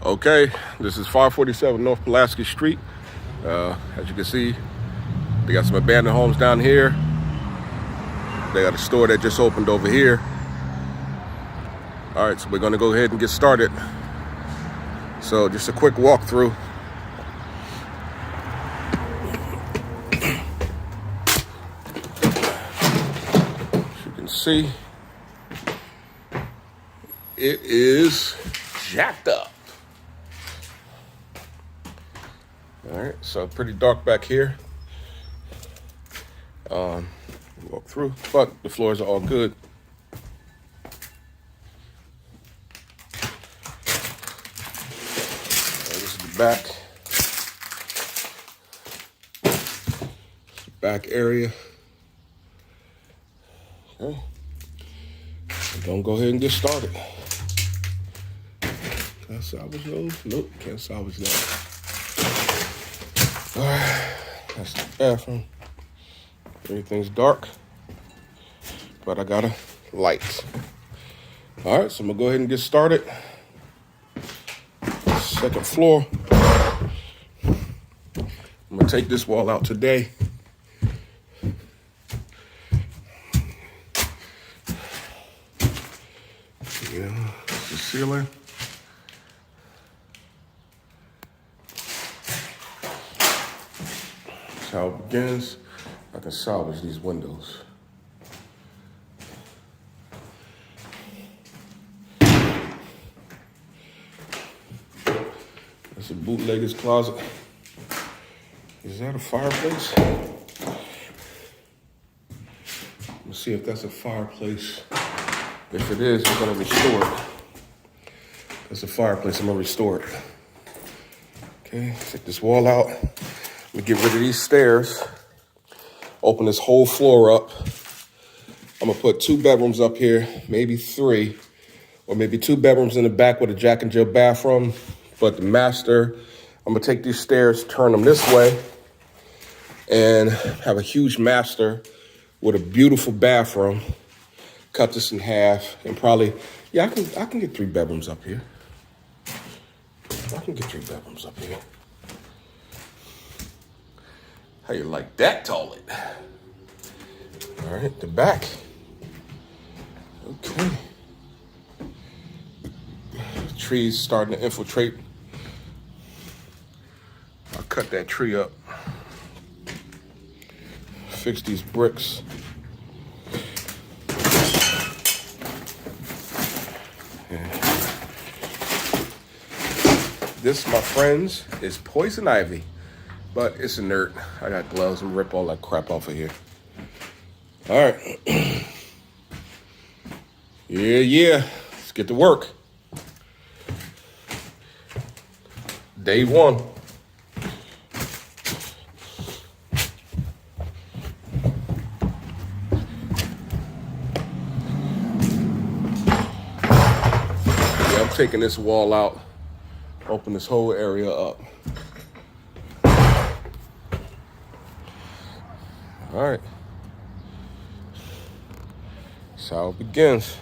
Okay, this is 547 North Pulaski Street. As you can see, they got some abandoned homes down here. They got a store that just opened over here. All right, so we're gonna go ahead and get started. So just a quick walkthrough. As you can see, it is jacked up. All right, so pretty dark back here. Walk through, but the floors are all good. This is the back area. Okay, so don't go ahead and get started. Can I salvage those? Nope, can't salvage that. All right, that's the bathroom. Everything's dark, but I got a light. All right, so I'm gonna go ahead and get started. Second floor. I'm gonna take this wall out today. Yeah, the ceiling. That's how it begins. I can salvage these windows. That's a bootlegger's closet. Is that a fireplace? Let's see if that's a fireplace. If it is, we're gonna restore it. That's a fireplace, I'm gonna restore it. Okay, take this wall out. Let me get rid of these stairs. Open this whole floor up. I'm gonna put 2 bedrooms up here, maybe 3, or maybe 2 bedrooms in the back with a Jack and Jill bathroom. But the master, I'm gonna take these stairs, turn them this way, and have a huge master with a beautiful bathroom. Cut this in half, and probably, yeah, I can get 3 bedrooms up here. I can get 3 bedrooms up here. How you like that toilet? All right, the back. Okay. Trees starting to infiltrate. I'll cut that tree up. Fix these bricks. This, my friends, is poison ivy. But it's inert. I got gloves and rip all that crap off of here. All right. Yeah. Let's get to work. Day 1. Yeah, I'm taking this wall out. Open this whole area up. All right, that's how it begins.